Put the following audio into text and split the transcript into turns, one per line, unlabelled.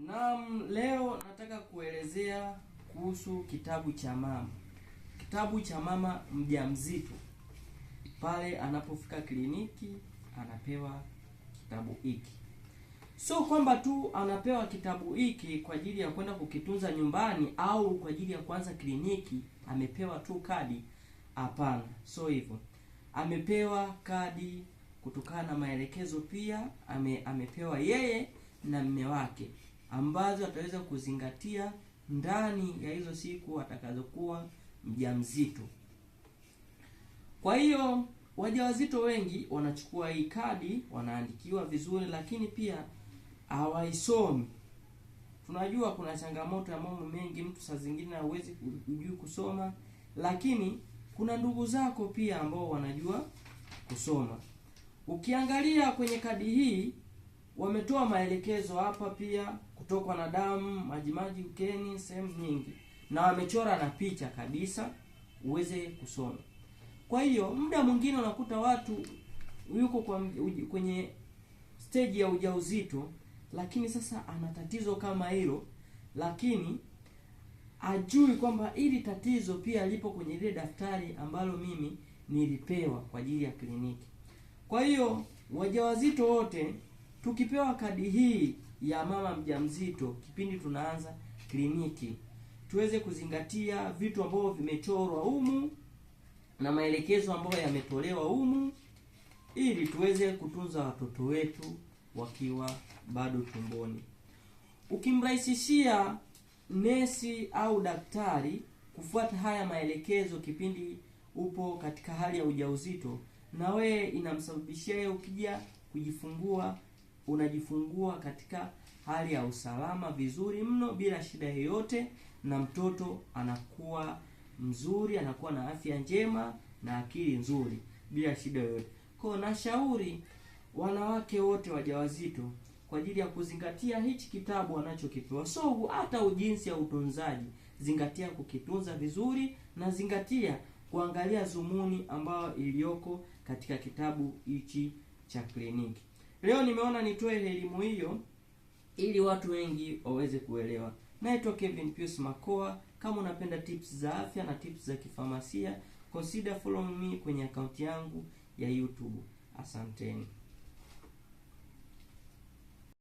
Naam, leo nataka kuelezea kuhusu kitabu cha mama. Kitabu cha mama mjamzito. Pale anapofika kliniki anapewa kitabu hiki. Sio kwamba tu anapewa kitabu hiki kwa ajili ya kwenda kukitunza nyumbani au kwa ajili ya kuanza kliniki, amepewa tu kadi. Hapana, sio hivyo. Amepewa kadi kutokana na maelekezo pia amepewa yeye na mume wake, ambazo ataweza kuzingatia ndani ya hizo siku atakazokuwa mjamzito. Kwa hiyo wajawazito wengi wanachukua hii kadi, wanaandikiwa vizuri, lakini pia hawaisomi. Tunajua kuna changamoto ya mambo mengi, mtu saa zingine hawezi kujua kusoma, lakini kuna ndugu zako pia ambao wanajua kusoma. Ukiangalia kwenye kadi hii wametoa maelekezo hapa pia, kutokwa na damu, majimaji ukeni, sehemu nyingi, na wamechora na picha kabisa uweze kusoma. Kwa hiyo muda mwingine unakuta watu yuko kwenye stage ya ujauzito, lakini sasa ana tatizo kama hilo, lakini ajui kwamba hili tatizo pia lipo kwenye ile daftari ambalo mimi nilipewa kwa ajili ya kliniki. Kwa hiyo wajawazito wote tukipewa kadi hii ya mama mjamzito kipindi tunaanza kliniki, tuweze kuzingatia vitu ambavyo vimechorwa humu na maelekezo ambayo yametolewa humu, ili tuweze kutunza watoto wetu wakiwa bado tumboni. Ukimrahisishia nesi au daktari kufuata haya maelekezo kipindi upo katika hali ya ujauzito, na we inamsababishia yeye ukija kujifungua unajifungua katika hali ya usalama vizuri mno, bila shida yoyote, na mtoto anakuwa mzuri, anakuwa na afya njema na akili nzuri bila shida yoyote. Kwa nashauri wanawake wote wajawazito kwa ajili ya kuzingatia hichi kitabu wanachokipewa. So hata ujinsi ya utunzaji, zingatia kukitunza vizuri, na zingatia kuangalia dhumuni ambayo iliyoko katika kitabu hichi cha kliniki. Leo nimeona nitoe elimu hiyo ili watu wengi waweze kuelewa. Naitwa Kevin Pius Makoa. Kama unapenda tips za afya na tips za kifamasia, consider follow me kwenye akaunti yangu ya YouTube. Asanteni.